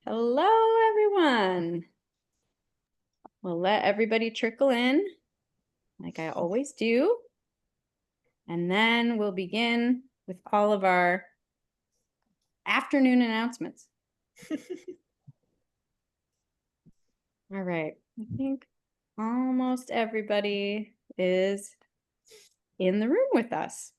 Hello, everyone. We'll let everybody trickle in like I always do. And then we'll begin with all of our afternoon announcements. All right. I think almost everybody is in the room with us.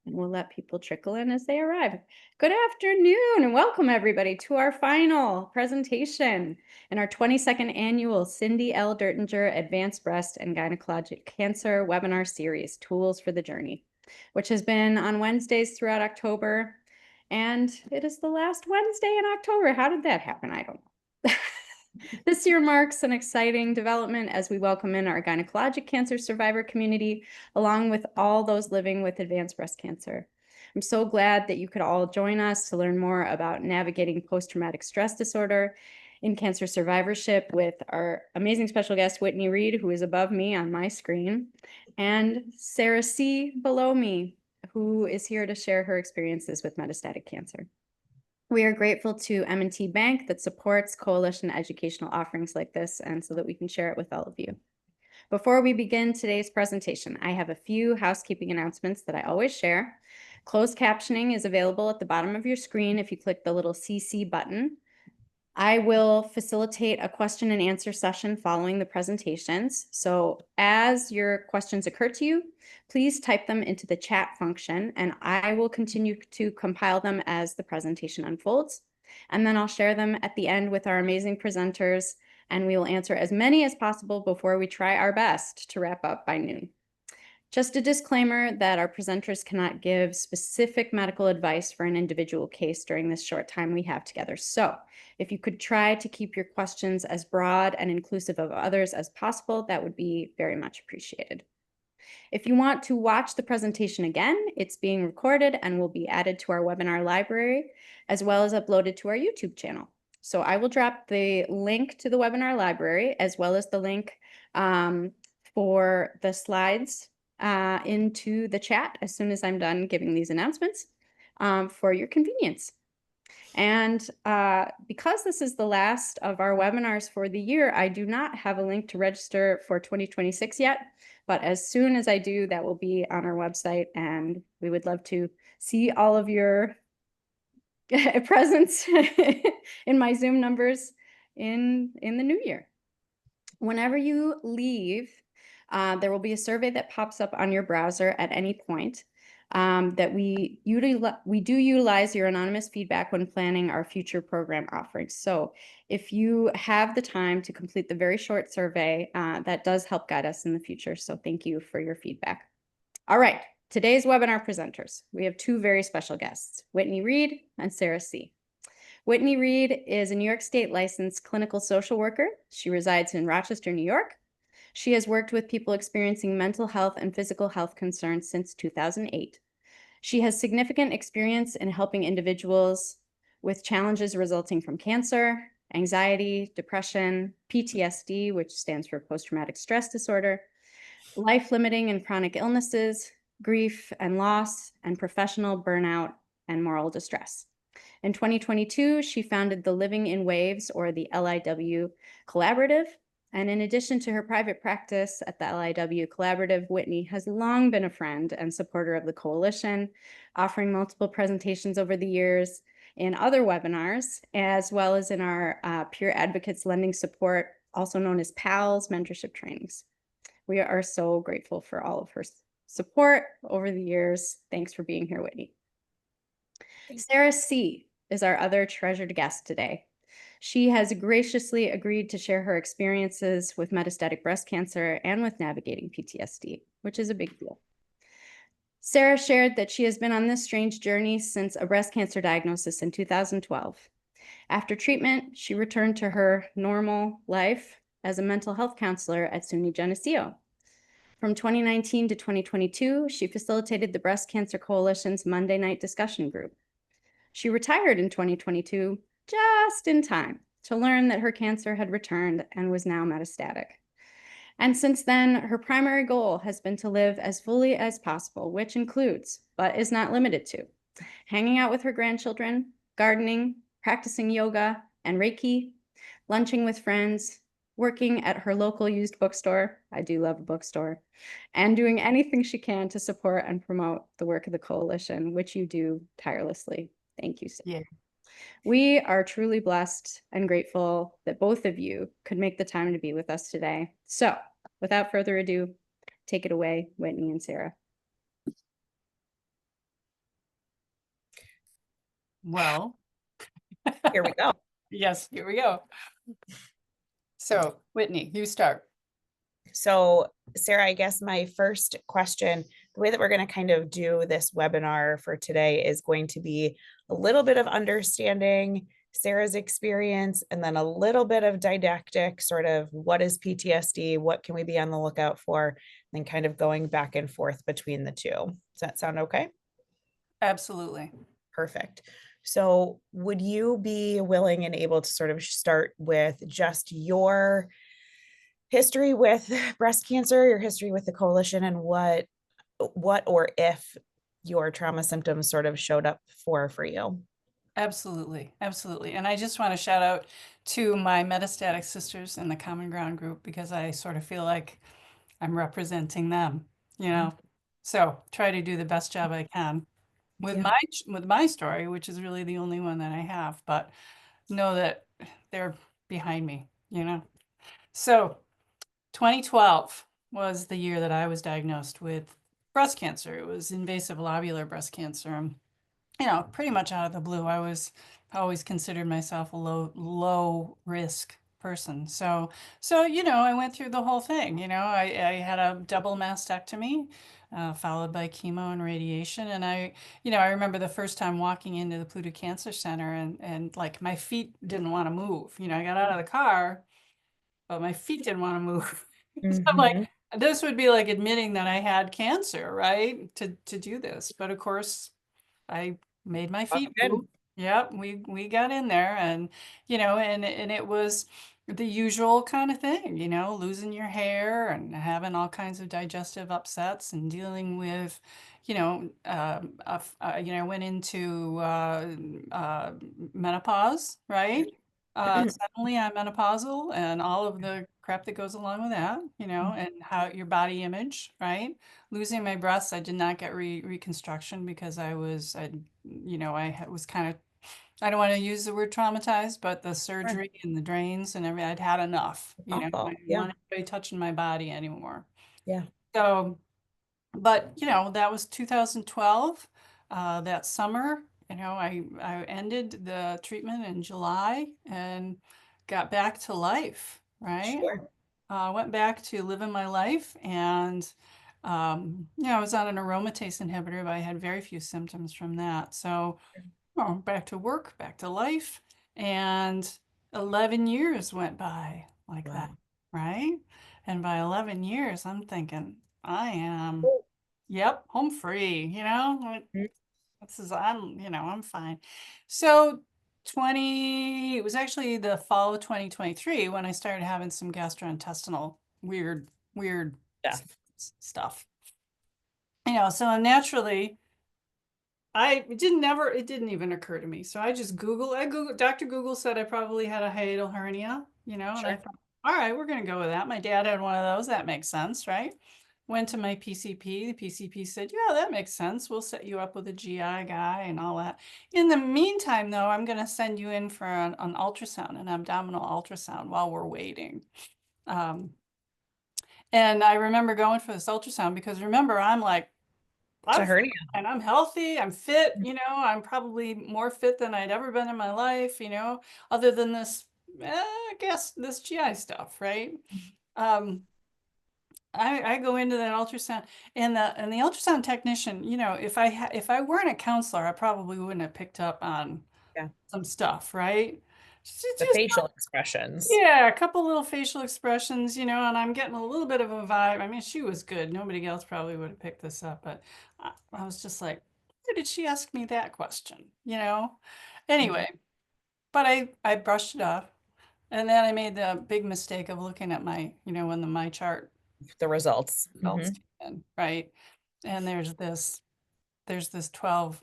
And we'll let people trickle in as they arrive. Good afternoon and welcome everybody to our final presentation in our 22nd annual Cindy L. Dertinger Advanced Breast and Gynecologic Cancer webinar series, Tools for the Journey, which has been on Wednesdays throughout October. And it is the last Wednesday in October. How did that happen? I don't know. This year marks an exciting development as we welcome in our gynecologic cancer survivor community, along with all those living with advanced breast cancer. I'm so glad that you could all join us to learn more about navigating post-traumatic stress disorder in cancer survivorship with our amazing special guest, Whitney Read, who is above me on my screen, and Sarah C. below me, who is here to share her experiences with metastatic cancer. We are grateful to M&T Bank that supports coalition educational offerings like this, and so that we can share it with all of you. Before we begin today's presentation, I have a few housekeeping announcements that I always share. Closed captioning is available at the bottom of your screen if you click the little CC button. I will facilitate a question and answer session following the presentations. So as your questions occur to you, please type them into the chat function and I will continue to compile them as the presentation unfolds. And then I'll share them at the end with our amazing presenters and we will answer as many as possible before we try our best to wrap up by noon. Just a disclaimer that our presenters cannot give specific medical advice for an individual case during this short time we have together. So if you could try to keep your questions as broad and inclusive of others as possible, that would be very much appreciated. If you want to watch the presentation again, it's being recorded and will be added to our webinar library, as well as uploaded to our YouTube channel. So I will drop the link to the webinar library, as well as the link for the slides into the chat as soon as I'm done giving these announcements for your convenience. And because this is the last of our webinars for the year, I do not have a link to register for 2026 yet, but as soon as I do, that will be on our website and we would love to see all of your presence in my Zoom numbers in the new year. Whenever you leave, there will be a survey that pops up on your browser at any point that we do utilize your anonymous feedback when planning our future program offerings. So if you have the time to complete the very short survey, that does help guide us in the future. So thank you for your feedback. All right, today's webinar presenters. We have two very special guests, Whitney Read and Sarah C. Whitney Read is a New York State licensed clinical social worker. She resides in Rochester, New York. She has worked with people experiencing mental health and physical health concerns since 2008. She has significant experience in helping individuals with challenges resulting from cancer, anxiety, depression, PTSD, which stands for post-traumatic stress disorder, life-limiting and chronic illnesses, grief and loss, and professional burnout and moral distress. In 2022, she founded the Living in Waves, or the LIW Collaborative. And in addition to her private practice at the LIW Collaborative, Whitney has long been a friend and supporter of the coalition, offering multiple presentations over the years in other webinars, as well as in our Peer Advocates Lending Support, also known as PALS mentorship trainings. We are so grateful for all of her support over the years. Thanks for being here, Whitney. Sarah C. is our other treasured guest today. She has graciously agreed to share her experiences with metastatic breast cancer and with navigating PTSD, which is a big deal. Sarah shared that she has been on this strange journey since a breast cancer diagnosis in 2012. After treatment, she returned to her normal life as a mental health counselor at SUNY Geneseo. From 2019 to 2022, she facilitated the Breast Cancer Coalition's Monday night discussion group. She retired in 2022 just in time to learn that her cancer had returned and was now metastatic. And since then, her primary goal has been to live as fully as possible, which includes, but is not limited to, hanging out with her grandchildren, gardening, practicing yoga, and Reiki, lunching with friends, working at her local used bookstore. I do love a bookstore, and doing anything she can to support and promote the work of the coalition, which you do tirelessly. Thank you, Sarah. Yeah. We are truly blessed and grateful that both of you could make the time to be with us today. So, without further ado, take it away, Whitney and Sarah. Well, Here we go. yes, here we go. So, Whitney, you start. So, Sarah, I guess my first question, the way that we're going to kind of do this webinar for today is going to be a little bit of understanding Sarah's experience and then a little bit of didactic, sort of what is PTSD, what can we be on the lookout for, and then kind of going back and forth between the two. Does that sound okay? Absolutely. Perfect. So, would you be willing and able to sort of start with just your history with breast cancer, your history with the coalition, and what or if your trauma symptoms sort of showed up for you? Absolutely. Absolutely. And I just want to shout out to my metastatic sisters in the Common Ground group because I sort of feel like I'm representing them, you know. So try to do the best job I can with Yeah. my story, which is really the only one that I have, but know that they're behind me, you know. So 2012 was the year that I was diagnosed with breast cancer. It was invasive lobular breast cancer. You know, pretty much out of the blue. I always considered myself a low risk person. So you know, I went through the whole thing. You know, I had a double mastectomy, followed by chemo and radiation. And I remember the first time walking into the Pluto Cancer Center and like my feet didn't want to move. You know, I got out of the car, but my feet didn't want to move. So I'm like, Mhm. this would be like admitting that I had cancer, right? To do this. But of course, I made my Walk feet move. in. Yep, we got in there and and it was the usual kind of thing, you know, losing your hair and having all kinds of digestive upsets and dealing with, I went into menopause, right? Suddenly I'm menopausal and all of the crap that goes along with that, you know, and how your body image, right? Losing my breasts, I did not get reconstruction because was kind of, I don't want to use the word traumatized, but the Sure. surgery and the drains and everything, I'd had enough, you know, I Awful. didn't Yeah. want anybody touching my body anymore. Yeah. So, but you know, that was 2012. That summer, you know, I ended the treatment in July and got back to life, right? Sure. Went back to living my life and I was on an aromatase inhibitor, but I had very few symptoms from that. So, back to work, back to life, and 11 years went by like that, Wow. right? And by 11 years, I'm thinking, Oh. yep, home free, you know? Like, Mhm. I'm fine. So it was actually the fall of 2023 when I started having some gastrointestinal weird Yeah. stuff. You know, so naturally, it didn't even occur to me. So I Google, Dr. Google said I probably had a hiatal hernia, you know, and I Sure. thought, all right, we're going to go with that. My dad had one of those. That makes sense, right? Went to my PCP. The PCP said, yeah, that makes sense. We'll set you up with a GI guy and all that. In the meantime, though, I'm going to send you in for an ultrasound, an abdominal ultrasound while we're waiting. Um, and I remember going for this ultrasound because remember, I'm like, It's a I'm hernia. fine. I'm healthy. I'm fit. You know, I'm probably more fit than I'd ever been in my life, you know, other than this, I guess this GI stuff, right? Um, I go into that ultrasound and the ultrasound technician, you know, if I weren't a counselor, I probably wouldn't have picked up on Yeah. some stuff, right? The Just facial expressions. yeah, a couple little facial expressions, you know, and I'm getting a little bit of a vibe. I mean, she was good. Nobody else probably would have picked this up, but I was just like, why did she ask me that question? You know? Mhm. Anyway, but I brushed it off. And then I made the big mistake of looking at when my chart The results. results came in, right? And there's this. there's this 12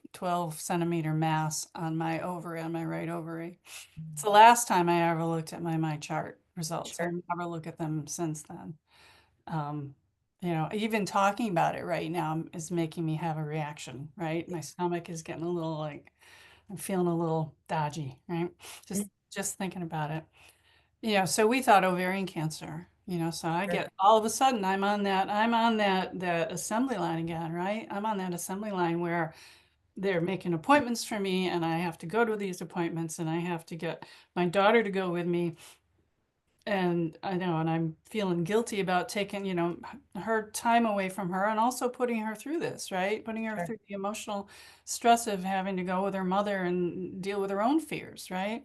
centimeter mass on my ovary, on my right ovary. It's the last time I ever looked at my chart results. I Sure. never look at them since then. Um, even talking about it right now is making me have a reaction, right? My stomach is getting a little like, I'm feeling a little dodgy, right? Just thinking about it. So we thought ovarian cancer, so I Sure. get all of a sudden I'm on that assembly line again, right? I'm on that assembly line where they're making appointments for me and I have to go to these appointments and I have to get my daughter to go with me. And I know, and I'm feeling guilty about taking, her time away from her and also putting her through this, right? Putting her Sure. through the emotional stress of having to go with her mother and deal with her own fears, right?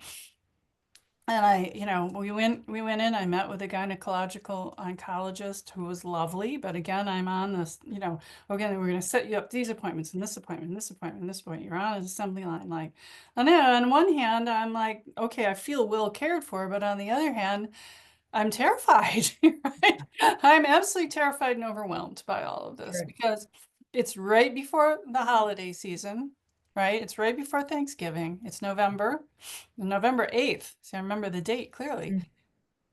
And we went in, I met with a gynecological oncologist who was lovely, but again, I'm on this, again, we're going to set you up these appointments and this appointment, and this appointment, and this appointment. You're on an assembly line. Like, and then on one hand, I'm like, okay, I feel well cared for, but on the other hand, I'm terrified, right? I'm absolutely terrified and overwhelmed by all of this Sure. because it's right before the holiday season, right? It's right before Thanksgiving. It's November 8th. So I remember the date clearly.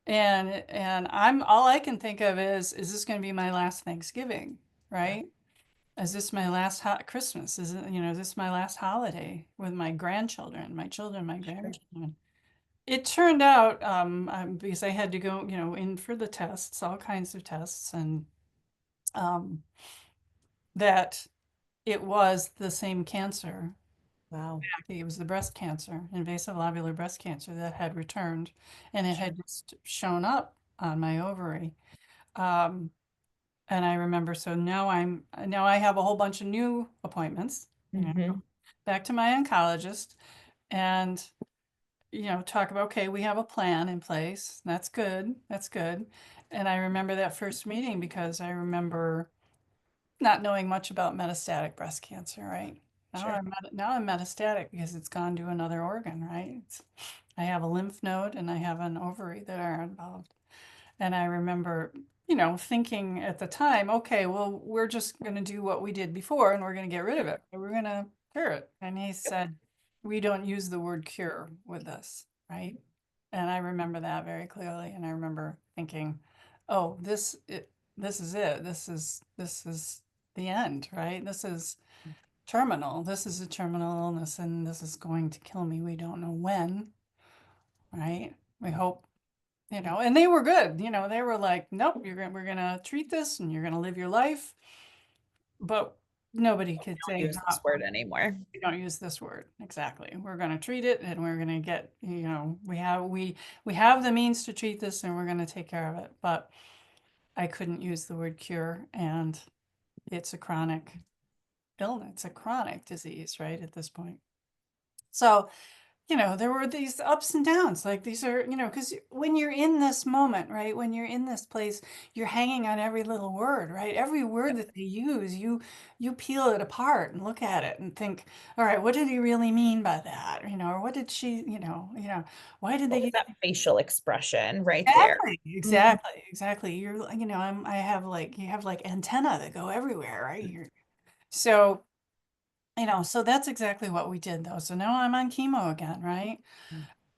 Mm. And I'm all I can think of is this going to be my last Thanksgiving, right? Is this my last Christmas? Is this my last holiday with my grandchildren, my children, my Sure. grandchildren? It turned out, because I had to go, in for the tests, all kinds of tests, and um, that it was the same cancer. Wow. It was the breast cancer, invasive lobular breast cancer that had returned, and it Sure. had just shown up on my ovary. Um, and I remember, so now I have a whole bunch of new appointments, Hmm. back to my oncologist, and talk about, okay, we have a plan in place. That's good. That's good. And I remember that first meeting because I remember not knowing much about metastatic breast cancer, right? Sure. Now I'm metastatic because it's gone to another organ, right? I have a lymph node and I have an ovary that are involved. And I remember, thinking at the time, okay, well, we're just going to do what we did before and we're going to get rid of it. We're going to cure it. And he said, we don't use the word cure with this, right? And I remember that very clearly. And I remember thinking, oh, this is it. This is the end, right? This is terminal. This is a terminal illness and this is going to kill me. We don't know when, right? We hope and they were good. They were like, nope, we're gonna treat this and you're gonna live your life. But nobody could Don't say, use no, this word anymore. we don't use this word. Exactly. We're gonna treat it and we're gonna get, we have the means to treat this and we're gonna take care of it. But I couldn't use the word cure, and it's a chronic illness, it's a chronic disease, right, at this point. So there were these ups and downs. Like these are, because when you're in this moment, right, when you're in this place, you're hanging on every little word, right? Every word that they use, you peel it apart and look at it and think, all right, what did he really mean by that? Or what did she, why did What they was use that facial expression right there? exactly, Mhm. exactly. I have like you have like antenna that go everywhere, right? So so that's exactly what we did though. So now I'm on chemo again, right?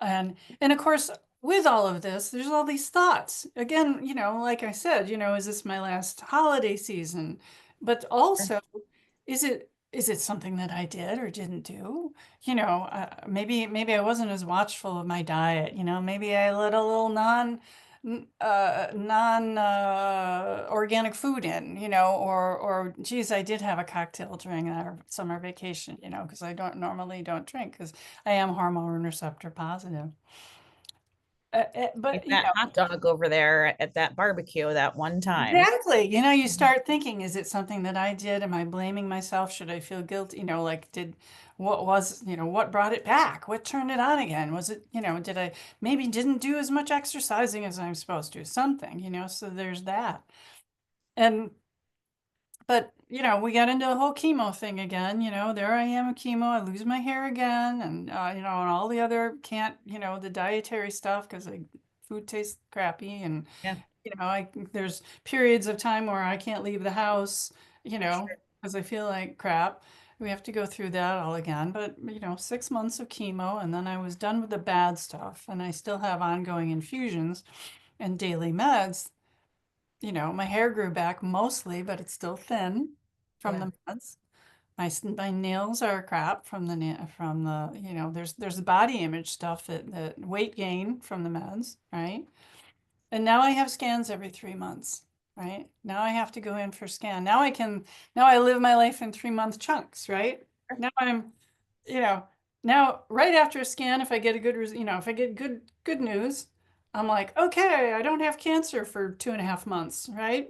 And of course, with all of this, there's all these thoughts. Again, like I said, is this my last holiday season? But Sure. also, is it something that I did or didn't do? Maybe I wasn't as watchful of my diet. Maybe I let a little non organic food in, or geez, I did have a cocktail during our summer vacation, because I don't normally don't drink because I am hormone receptor positive. Like But that hot dog over there at that barbecue that one time. exactly, you Mhm. start thinking, is it something that I did? Am I blaming myself? Should I feel guilty? Like what brought it back? What turned it on again? Was it, did I maybe didn't do as much exercising as I'm supposed to? Something, so there's that. And but we got into the whole chemo thing again. There I am, chemo. I lose my hair again, and and all the other can't, the dietary stuff because food tastes crappy, and Yeah. there's periods of time where I can't leave the house, Sure. because I feel like crap. We have to go through that all again, but 6 months of chemo, and then I was done with the bad stuff, and I still have ongoing infusions and daily meds. My hair grew back mostly, but it's still thin from Yeah. the meds. My nails are crap from the there's the body image stuff that weight gain from the meds, right? And now I have scans every 3 months, right? Now I have to go in for scan. Now I live my life in 3 month chunks, right? Now you know, now right after a scan, if I get a good, if I get good news, I'm like, okay, I don't have cancer for 2.5 months, right?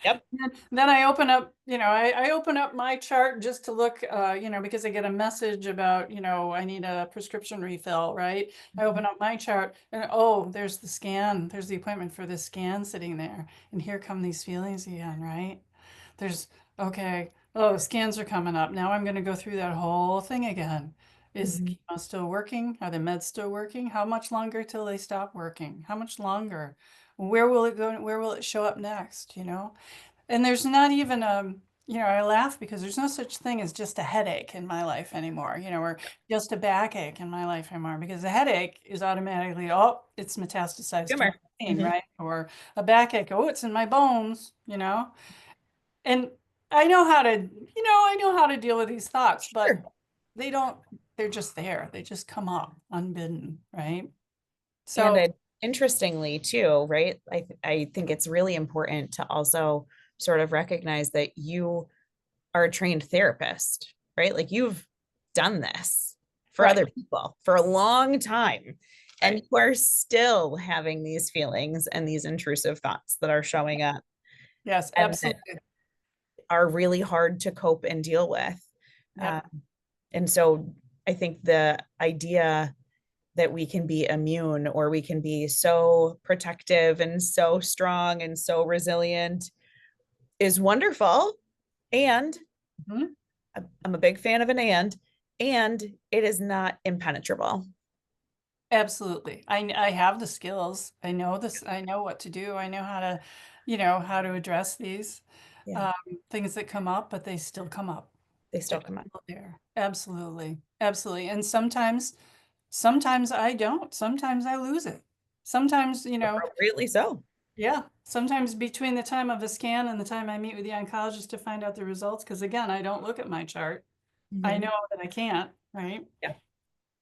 Yep. Then I open up, I open up my chart just to look, because I get a message about, I need a prescription refill, right? I open up my chart and oh, there's the scan. There's the appointment for this scan sitting there. And here come these feelings again, right? There's, okay, oh, scans are coming up. Now I'm going to go through that whole thing again. Is the chemo still working? Are the meds still working? How much longer till they stop working? How much longer? Where will it go? Where will it show up next? And there's not even I laugh because there's no such thing as just a headache in my life anymore, or just a backache in my life anymore, because a headache is automatically, oh, it's metastasized to my Tumor. brain, right? Or a backache, oh, it's in my bones. And I know how to deal with these thoughts, but Sure. they're just there. They just come up unbidden, right? And So, interestingly too, right? I think it's really important to also sort of recognize that you are a trained therapist, right? Like you've done this for right, other people for a long time. And right. you are still having these feelings and these intrusive thoughts that are showing up Yes, and that absolutely. are really hard to cope and deal with. Yep. And so I think the idea that we can be immune or we can be so protective and so strong and so resilient is wonderful. And Mhm. I'm a big fan of an and it is not impenetrable. Absolutely. I have the skills. I know this. I know what to do. I know how to address these Yeah, um, things that come up, but they still come up. they They're still come up. still there. Absolutely. Absolutely. And sometimes I don't. Sometimes I lose it. Sometimes, Appropriately so. yeah. Sometimes between the time of a scan and the time I meet with the oncologist to find out the results, because again, I don't look at my chart. I Mhm. know that I can't, right? Yeah,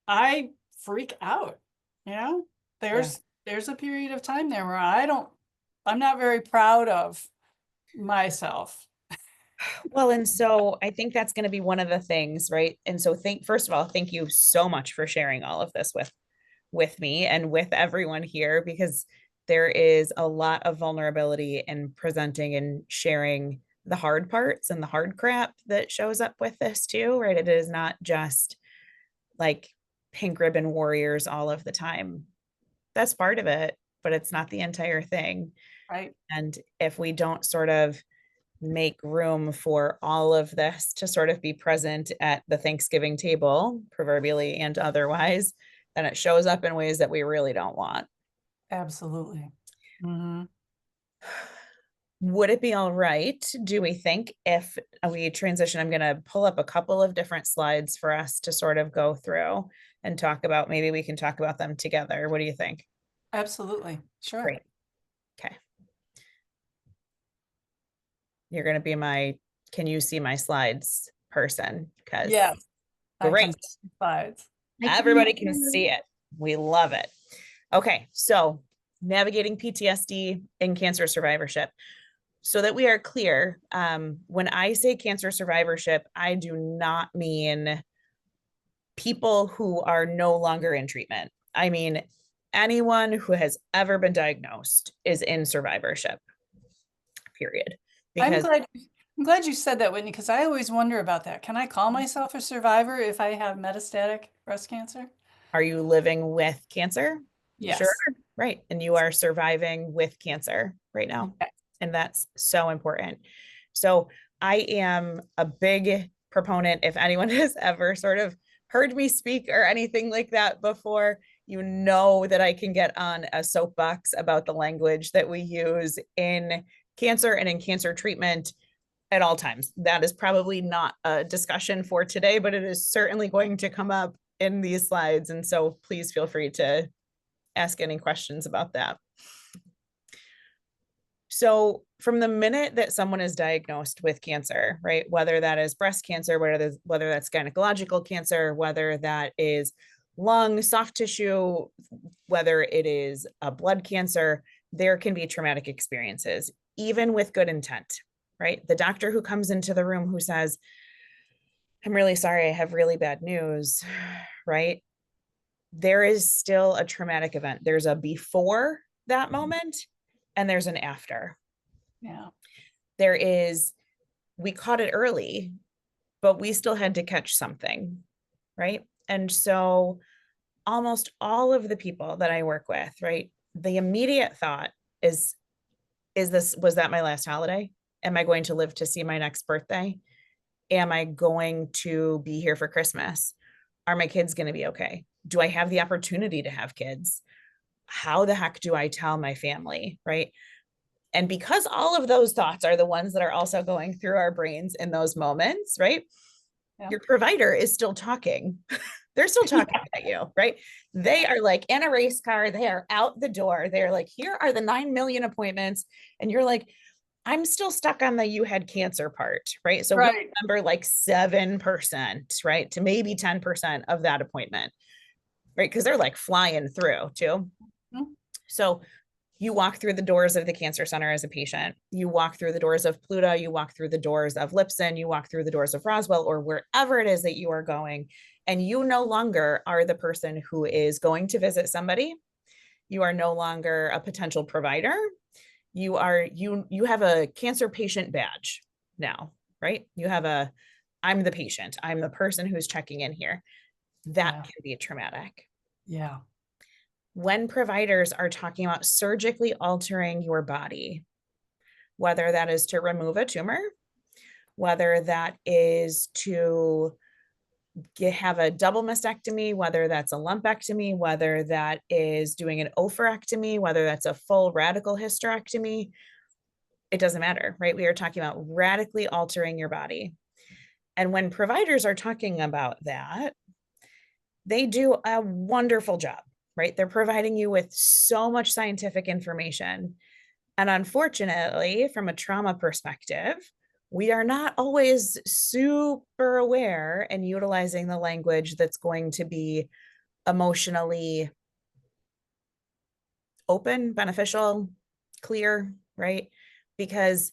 I freak out, you know? yeah. There's a period of time there where I'm not very proud of myself. Well, and so I think that's going to be one of the things, right? And so first of all, thank you so much for sharing all of this with me and with everyone here, because there is a lot of vulnerability in presenting and sharing the hard parts and the hard crap that shows up with this too, right? It is not just like pink ribbon warriors all of the time. That's part of it, but it's not the entire thing. Right? And if we don't sort of make room for all of this to sort of be present at the Thanksgiving table, proverbially and otherwise, then it shows up in ways that we really don't want. Absolutely. Hmm. Would it be all right, do we think, if we transition? I'm going to pull up a couple of different slides for us to sort of go through and talk about. Maybe we can talk about them together. What do you think? Absolutely. Sure. Great. Okay. You're going to be my, can you see my slides person? Because Yes, I great. can see the slides. Everybody can see it. We love it. Okay, so navigating PTSD in cancer survivorship. So that we are clear, when I say cancer survivorship, I do not mean people who are no longer in treatment. I mean, anyone who has ever been diagnosed is in survivorship, period. I'm Because glad I'm glad you said that, Whitney, because I always wonder about that. Can I call myself a survivor if I have metastatic breast cancer? are you living with cancer? Sure. Yes. Right. And you are surviving with cancer right now. Yes. And that's so important. So I am a big proponent. If anyone has ever sort of heard me speak or anything like that before, you know that I can get on a soapbox about the language that we use in cancer and in cancer treatment. at all times. That is probably not a discussion for today, but it is certainly going to come up in these slides. And so please feel free to ask any questions about that. So from the minute that someone is diagnosed with cancer, right, whether that is breast cancer, whether that's gynecological cancer, whether that is lung, soft tissue, whether it is a blood cancer, there can be traumatic experiences, even with good intent, right? The doctor who comes into the room who says, I'm really sorry, I have really bad news, right? There is still a traumatic event. There's a before that moment and there's an after. Yeah. There is, we caught it early, but we still had to catch something, right? And so almost all of the people that I work with, right, the immediate thought is was that my last holiday? Am I going to live to see my next birthday? Am I going to be here for Christmas? Are my kids going to be okay? Do I have the opportunity to have kids? How the heck do I tell my family, right? And because all of those thoughts are the ones that are also going through our brains in those moments, right? Yeah. Your provider is still talking. They're still talking at you, right? They are like in a race car. They are out the door. They're like, here are the 9 million appointments. And you're like, I'm still stuck on the you had cancer part, right? So we remember like 7%, right? To maybe 10% of that appointment, right? Because they're like flying through too. Mm-hmm. So you walk through the doors of the cancer center as a patient. You walk through the doors of Pluta. You walk through the doors of Lipson. You walk through the doors of Roswell or wherever it is that you are going. And you no longer are the person who is going to visit somebody. You are no longer a potential provider. You have a cancer patient badge now, right? You have a, I'm the patient. I'm the person who's checking in here. That can be traumatic. Yeah. When providers are talking about surgically altering your body, whether that is to remove a tumor, whether that is to have a double mastectomy, whether that's a lumpectomy, whether that is doing an oophorectomy, whether that's a full radical hysterectomy, it doesn't matter, right? We are talking about radically altering your body. And when providers are talking about that, they do a wonderful job, right? They're providing you with so much scientific information. And unfortunately, from a trauma perspective, we are not always super aware and utilizing the language that's going to be emotionally open, beneficial, clear, right? Because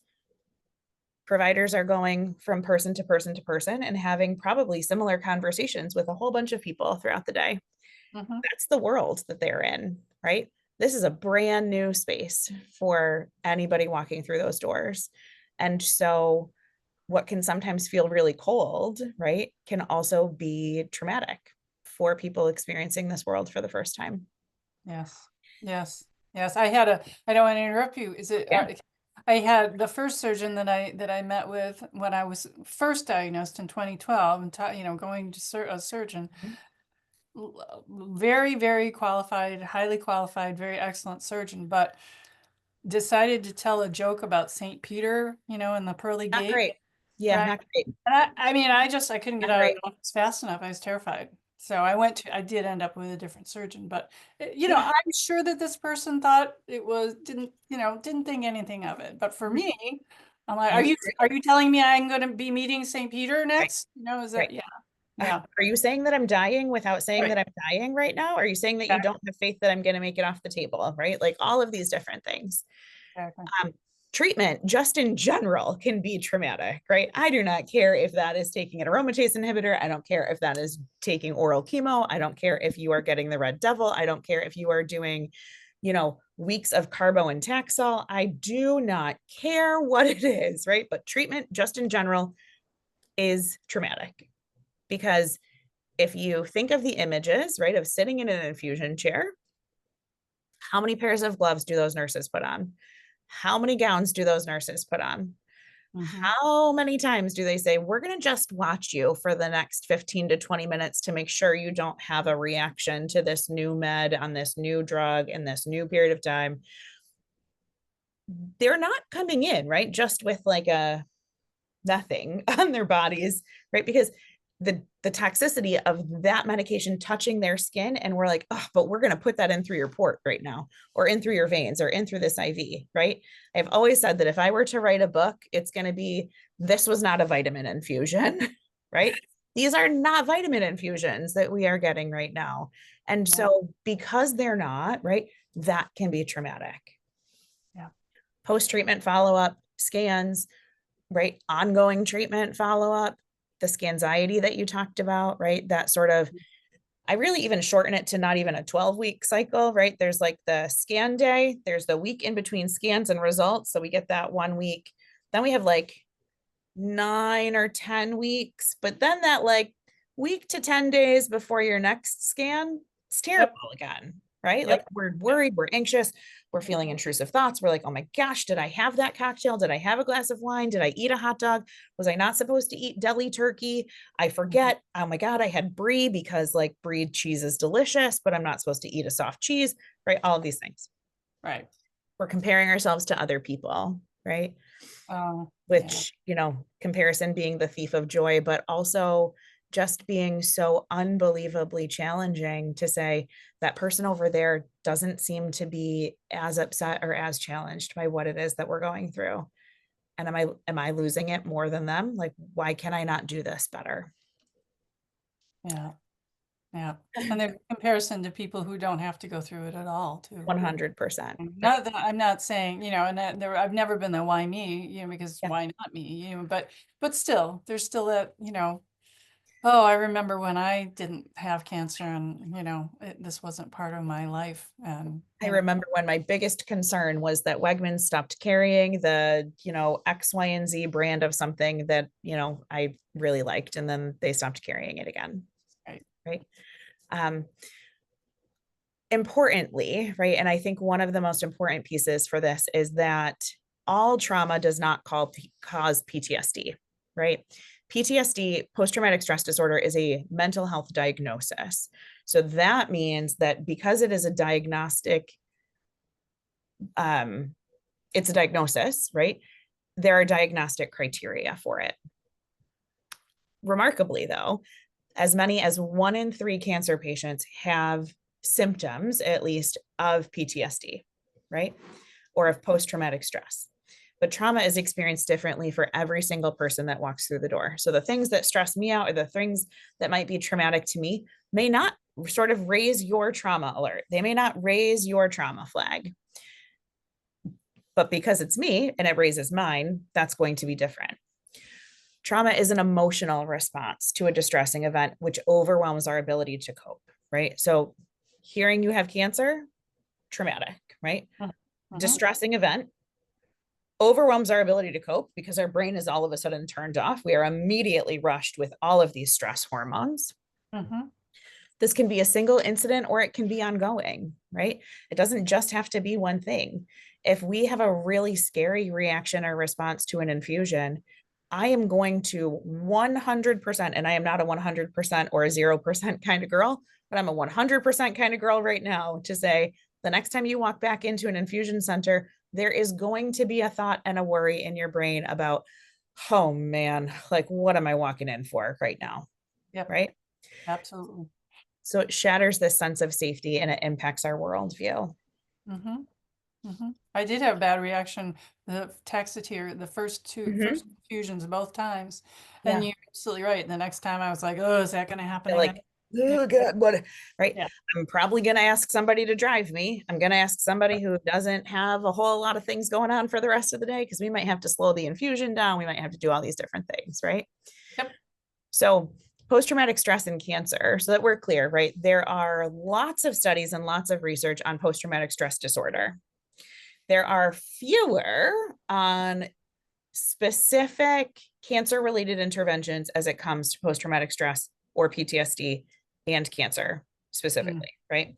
providers are going from person to person to person and having probably similar conversations with a whole bunch of people throughout the day. Mm-hmm. That's the world that they're in, right? This is a brand new space for anybody walking through those doors. And so what can sometimes feel really cold, right, can also be traumatic for people experiencing this world for the first time. Yes. Yes. Yes. I don't want to interrupt you. Is it, I had the first surgeon that I met with when I was first diagnosed in 2012 and going to a surgeon, very, very qualified, highly qualified, very excellent surgeon, but decided to tell a joke about St. Peter, in the pearly Not gate. great. Yeah, right? Not great. And I couldn't get out of the office fast enough. I was terrified. So I did end up with a different surgeon, but I'm sure that this person thought didn't think anything of it. But for me, I'm like, are you telling me I'm going to be meeting St. Peter next? Right. Is that, right. Yeah. Are you saying that I'm dying without saying that I'm dying right now? Are you saying that you don't have faith that I'm going to make it off the table, right? Like all of these different things. Exactly. Treatment just in general can be traumatic, right? I do not care if that is taking an aromatase inhibitor. I don't care if that is taking oral chemo. I don't care if you are getting the red devil. I don't care if you are doing, weeks of carbo and Taxol. I do not care what it is, right? But treatment just in general is traumatic because if you think of the images, right, of sitting in an infusion chair, how many pairs of gloves do those nurses put on? How many gowns do those nurses put on? Mm-hmm. How many times do they say, we're going to just watch you for the next 15 to 20 minutes to make sure you don't have a reaction to this new med on this new drug in this new period of time? They're not coming in, right? Just with like a nothing on their bodies, right? Because the toxicity of that medication touching their skin, and we're like, oh, but we're going to put that in through your port right now, or in through your veins, or in through this IV, right? I've always said that if I were to write a book, it's going to be, this was not a vitamin infusion, right? These are not vitamin infusions that we are getting right now. And Yeah. so because they're not, right, that can be traumatic. Yeah. Post-treatment follow-up, scans, right? Ongoing treatment follow-up, the scanxiety that you talked about, right? That sort of, I really even shorten it to not even a 12-week cycle, right? There's like the scan day, there's the week in between scans and results. So we get that 1 week. Then we have like 9 or 10 weeks, but then that like week to 10 days before your next scan, it's terrible again, right? Yep. Like we're worried, we're anxious, we're feeling intrusive thoughts. We're like, oh my gosh, did I have that cocktail? Did I have a glass of wine? Did I eat a hot dog? Was I not supposed to eat deli turkey? I forget. Oh my God, I had brie because like brie cheese is delicious, but I'm not supposed to eat a soft cheese, right? All of these things. Right. We're comparing ourselves to other people, right? Yeah. Which, you know, comparison being the thief of joy, but also just being so unbelievably challenging to say that person over there doesn't seem to be as upset or as challenged by what it is that we're going through. And am I losing it more than them? Like, why can I not do this better? Yeah. Yeah. And the comparison to people who don't have to go through it at all, too. 100%. Not that I'm not saying, you know, and that I've never been the why me, you know, because Yeah. why not me, you know, but still, there's still that, you know, oh, I remember when I didn't have cancer and, you know, this wasn't part of my life. And I remember when my biggest concern was that Wegmans stopped carrying the, you know, X, Y, and Z brand of something that, you know, I really liked, and then they stopped carrying it again. Right. Right. Importantly, right, and I think one of the most important pieces for this is that all trauma does not cause PTSD, right? PTSD, post-traumatic stress disorder, is a mental health diagnosis. So that means that because it is a diagnostic, it's a diagnosis, right? There are diagnostic criteria for it. Remarkably, though, as many as 1 in 3 cancer patients have symptoms, at least, of PTSD, right? Or of post-traumatic stress. But trauma is experienced differently for every single person that walks through the door. So the things that stress me out, or the things that might be traumatic to me, may not sort of raise your trauma alert. They may not raise your trauma flag. But because it's me and it raises mine, that's going to be different. Trauma is an emotional response to a distressing event, which overwhelms our ability to cope, right? So hearing you have cancer, traumatic, right? Distressing event overwhelms our ability to cope because our brain is all of a sudden turned off. We are immediately rushed with all of these stress hormones. This can be a single incident or it can be ongoing, right? It doesn't just have to be one thing. If we have a really scary reaction or response to an infusion, I am going to 100%, and I am not a 100% or a 0% kind of girl, but I'm a 100% kind of girl right now to say, the next time you walk back into an infusion center, there is going to be a thought and a worry in your brain about, oh man, like what am I walking in for right now? Yep. Right? Absolutely. So it shatters this sense of safety and it impacts our worldview. I did have a bad reaction, the Taxotere, the first infusions both times. And Yeah. you're absolutely right. The next time I was like, oh, is that going to happen You're again? like, oh God, what? Right. Yeah. I'm probably going to ask somebody to drive me. I'm going to ask somebody who doesn't have a whole lot of things going on for the rest of the day, because we might have to slow the infusion down. We might have to do all these different things. Right. Yep. So post-traumatic stress and cancer, so that we're clear, right? There are lots of studies and lots of research on post-traumatic stress disorder. There are fewer on specific cancer-related interventions as it comes to post-traumatic stress or PTSD and cancer specifically, right?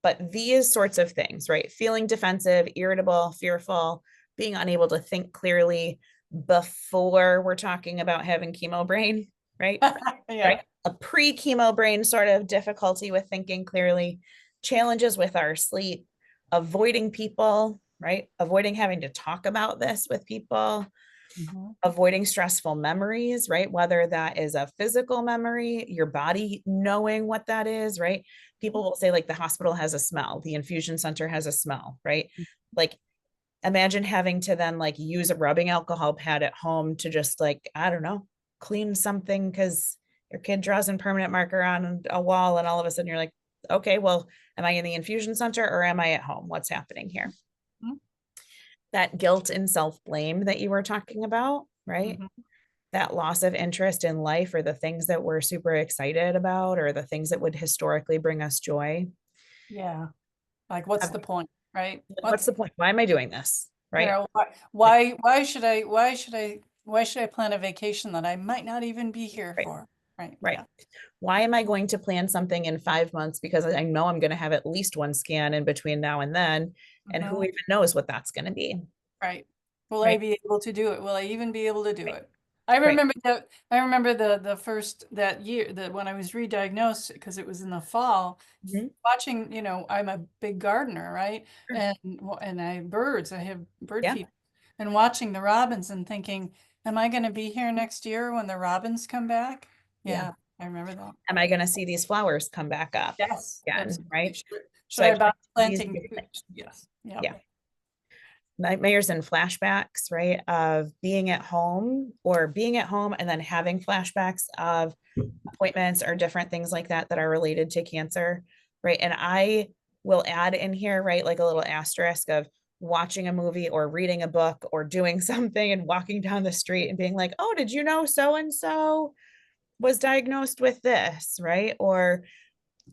But these sorts of things, right? Feeling defensive, irritable, fearful, being unable to think clearly before we're talking about having chemo brain, right? Yeah. Right? A pre-chemo brain sort of difficulty with thinking clearly, challenges with our sleep, avoiding people, right? Avoiding having to talk about this with people, Mhm. avoiding stressful memories, right? Whether that is a physical memory, your body knowing what that is, right? People will say like the hospital has a smell, the infusion center has a smell, right? Like imagine having to then like use a rubbing alcohol pad at home to just like, I don't know, clean something because your kid draws a permanent marker on a wall and all of a sudden you're like, okay, well, am I in the infusion center or am I at home? What's happening here? Mhm. That guilt and self-blame that you were talking about, right? Mhm. That loss of interest in life or the things that we're super excited about or the things that would historically bring us joy. Yeah. Like, what's the point, right? What's the point? Why am I doing this? You Right? know, why should I plan a vacation that I might not even be here Right. for? Right. Right. Yeah. Why am I going to plan something in 5 months? Because I know I'm going to have at least one scan in between now and then. And who Mhm. even knows what that's going to be? Right. Will I Right. be able to do it? Will I even be able to do Right. it? Right. I remember the first that year that when I was re-diagnosed because it was in the fall, Mhm. watching, I'm a big gardener, right? Sure. And I have birds, I have bird Yeah. feed and watching the robins and thinking, am I going to be here next year when the robins come back? Yeah. Yeah, I remember that. Am I going to see these flowers come back up Yes, again? absolutely. Right. Should So I I buy plant these planting? big things. Yes. Yeah. Yeah. Nightmares and flashbacks, right? Of being at home and then having flashbacks of appointments or different things like that that are related to cancer, right? And I will add in here, right, like a little asterisk of watching a movie or reading a book or doing something and walking down the street and being like, oh, did you know so and so was diagnosed with this, right? Or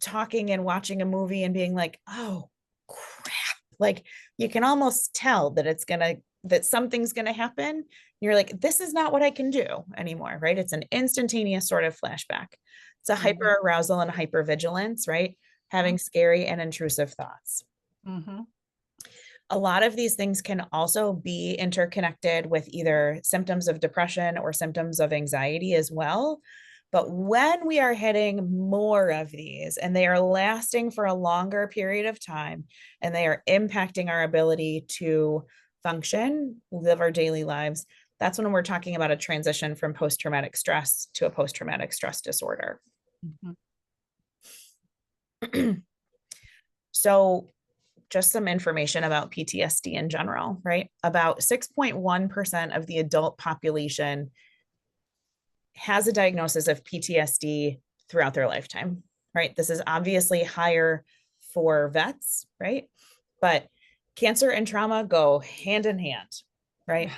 talking and watching a movie and being like, oh, crap. Like you can almost tell that that something's gonna happen. You're like, this is not what I can do anymore, right? It's an instantaneous sort of flashback. It's a Mhm. hyper arousal and hypervigilance, right? Having scary and intrusive thoughts. Mm-hmm. A lot of these things can also be interconnected with either symptoms of depression or symptoms of anxiety as well. But when we are hitting more of these and they are lasting for a longer period of time and they are impacting our ability to function, live our daily lives, that's when we're talking about a transition from post traumatic stress to a post traumatic stress disorder. Mm-hmm. So, just some information about PTSD in general, right? About 6.1% of the adult population has a diagnosis of PTSD throughout their lifetime, right? This is obviously higher for vets, right? But cancer and trauma go hand in hand, right?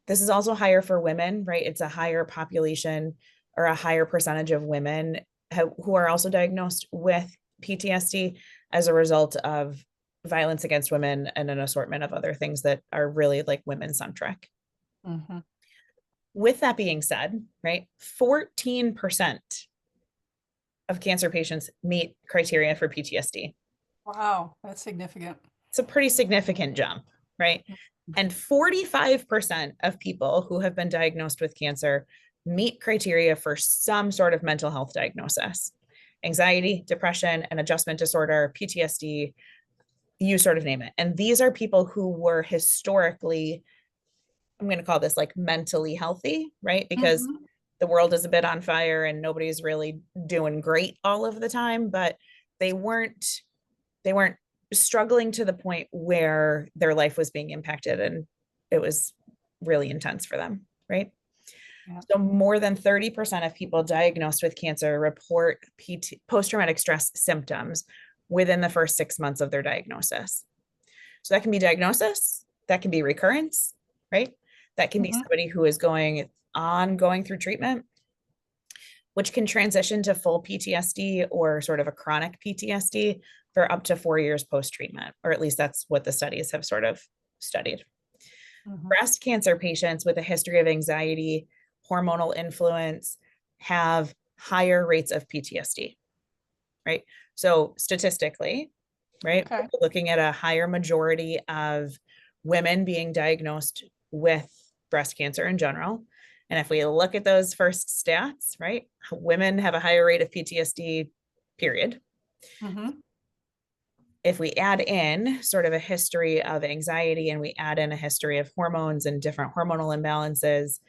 This is also higher for women, right? It's a higher population or a higher percentage of women who are also diagnosed with PTSD as a result of violence against women and an assortment of other things that are really like women centric. Mm-hmm. With that being said, right, 14% of cancer patients meet criteria for PTSD. Wow, that's significant. It's a pretty significant jump, right? And 45% of people who have been diagnosed with cancer meet criteria for some sort of mental health diagnosis. Anxiety, depression, and adjustment disorder, PTSD, you sort of name it. And these are people who were historically, I'm going to call this like mentally healthy, right? Because Mm-hmm. the world is a bit on fire and nobody's really doing great all of the time, but they weren't struggling to the point where their life was being impacted and it was really intense for them, right? Yeah. So more than 30% of people diagnosed with cancer report post-traumatic stress symptoms within the first 6 months of their diagnosis. So that can be diagnosis, that can be recurrence, right? That can be Mm-hmm. somebody who is going through treatment, which can transition to full PTSD or sort of a chronic PTSD for up to 4 years post-treatment, or at least that's what the studies have sort of studied. Mm-hmm. Breast cancer patients with a history of anxiety, hormonal influence have higher rates of PTSD, right? So statistically, right, Okay. we're looking at a higher majority of women being diagnosed with breast cancer in general. And if we look at those first stats, right, women have a higher rate of PTSD, period. Mm-hmm. if we add in sort of a history of anxiety and we add in a history of hormones and different hormonal imbalances,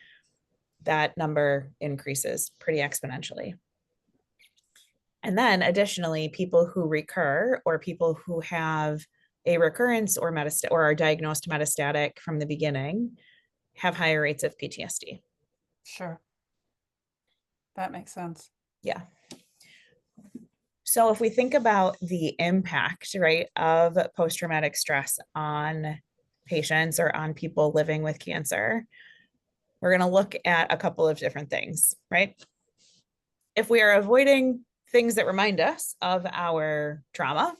that number increases pretty exponentially. And then additionally, people who recur or people who have a recurrence or are diagnosed metastatic from the beginning have higher rates of PTSD. Sure. That makes sense. Yeah. So if we think about the impact, right, of post-traumatic stress on patients or on people living with cancer, we're going to look at a couple of different things, right? If we are avoiding things that remind us of our trauma,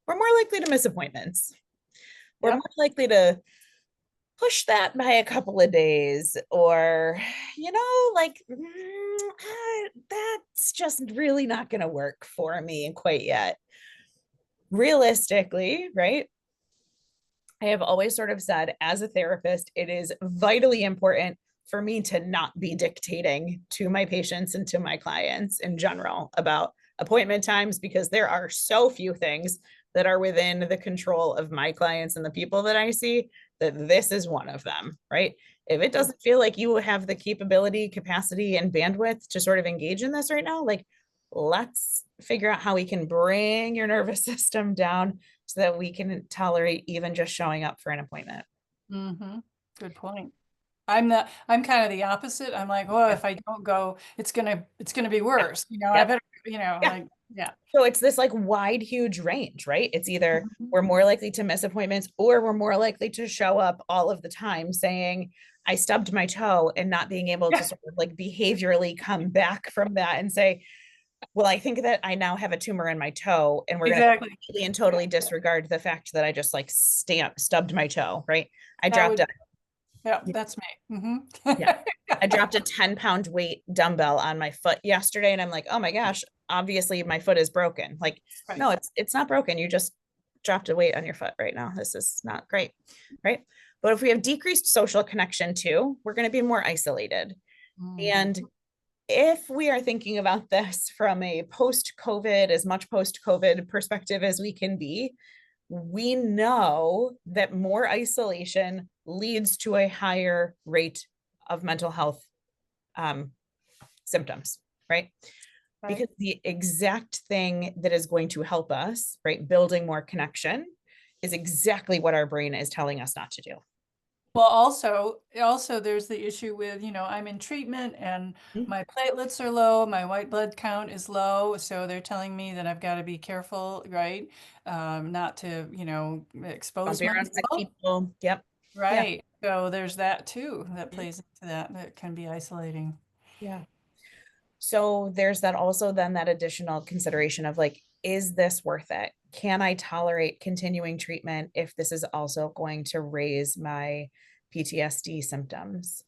we're more likely to miss appointments. We're Yep. more likely to push that by a couple of days, or, like, that's just really not going to work for me quite yet. Realistically, right? I have always sort of said, as a therapist, it is vitally important for me to not be dictating to my patients and to my clients in general about appointment times, because there are so few things that are within the control of my clients and the people that I see, that this is one of them, right? If it doesn't feel like you have the capability, capacity, and bandwidth to sort of engage in this right now, like, let's figure out how we can bring your nervous system down so that we can tolerate even just showing up for an appointment. Mm-hmm. Good point. I'm kind of the opposite. I'm like, well, if I don't go, it's gonna be worse. I Yep. better, Yeah. like, yeah. So it's this like wide, huge range, right? It's either Mhm. we're more likely to miss appointments, or we're more likely to show up all of the time saying, I stubbed my toe, and not being able to sort of like behaviorally come back from that and say, well, I think that I now have a tumor in my toe, and we're going to Exactly. completely and totally disregard the fact that I just like stubbed my toe, right? Yeah, that's me. Mm-hmm. Yeah. I dropped a 10-pound weight dumbbell on my foot yesterday, and I'm like, oh my gosh, obviously my foot is broken. Like, Right. no, it's not broken. You just dropped a weight on your foot right now. This is not great, right? But if we have decreased social connection too, we're going to be more isolated. And if we are thinking about this from a post-COVID, as much post-COVID perspective as we can be, we know that more isolation leads to a higher rate of mental health symptoms, right? Because the exact thing that is going to help us, right, building more connection, is exactly what our brain is telling us not to do. Well, also there's the issue with, I'm in treatment and my platelets are low, my white blood count is low, so they're telling me that I've got to be careful, right? Not to, expose Don't be around sick myself. people. Yep. Right. So there's that too, that plays into that can be isolating. Yeah. So there's that also then that additional consideration of like, is this worth it? Can I tolerate continuing treatment if this is also going to raise my PTSD symptoms?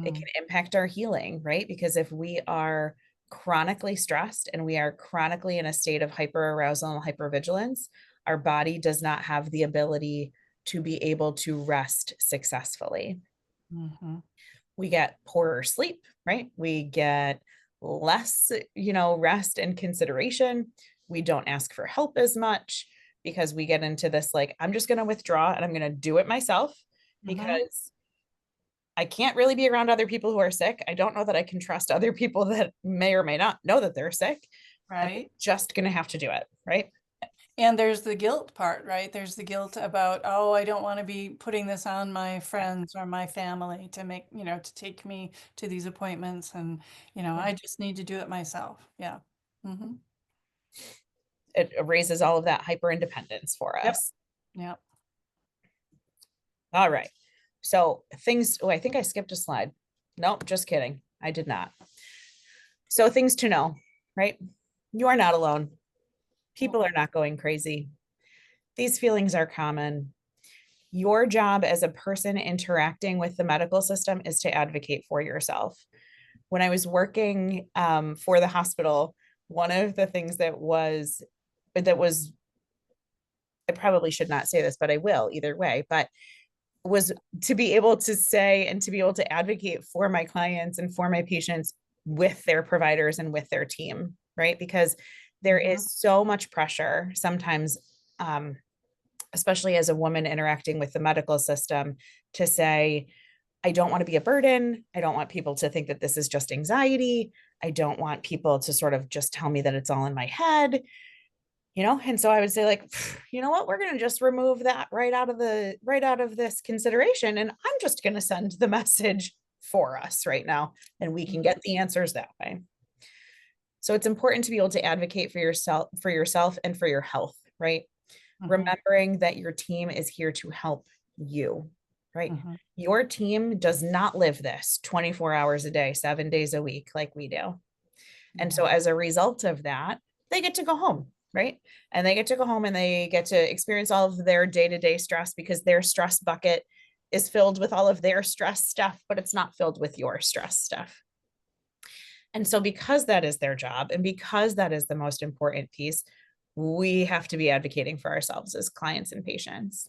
It can impact our healing, right? Because if we are chronically stressed and we are chronically in a state of hyperarousal and hypervigilance, our body does not have the ability to be able to rest successfully. We get poorer sleep, right? We get less, rest and consideration. We don't ask for help as much because we get into this, like, I'm just going to withdraw and I'm going to do it myself because I can't really be around other people who are sick. I don't know that I can trust other people that may or may not know that they're sick. Right. I'm just going to have to do it. Right. And there's the guilt part, right? There's the guilt about, oh, I don't want to be putting this on my friends or my family to make, to take me to these appointments. And, I just need to do it myself. Yeah. It raises all of that hyper independence for us. Yep. All right. So things, I think I skipped a slide. Nope, just kidding. I did not. So things to know, right? You are not alone. People are not going crazy. These feelings are common. Your job as a person interacting with the medical system is to advocate for yourself. When I was working for the hospital, one of the things that was, I probably should not say this, but I will either way, but was to be able to say and to be able to advocate for my clients and for my patients with their providers and with their team, right? Because there is so much pressure sometimes especially as a woman interacting with the medical system, to say, I don't want to be a burden. I don't want people to think that this is just anxiety. I don't want people to sort of just tell me that it's all in my head, And so I would say, like, you know what, we're going to just remove that right out of this consideration. And I'm just going to send the message for us right now. And we can get the answers that way. So it's important to be able to advocate for yourself and for your health, right? Remembering that your team is here to help you, right? Your team does not live this 24 hours a day, 7 days a week like we do. And so as a result of that, they get to go home, right? And they get to go home and they get to experience all of their day-to-day stress, because their stress bucket is filled with all of their stress stuff, but it's not filled with your stress stuff. And so because that is their job, and because that is the most important piece, we have to be advocating for ourselves as clients and patients.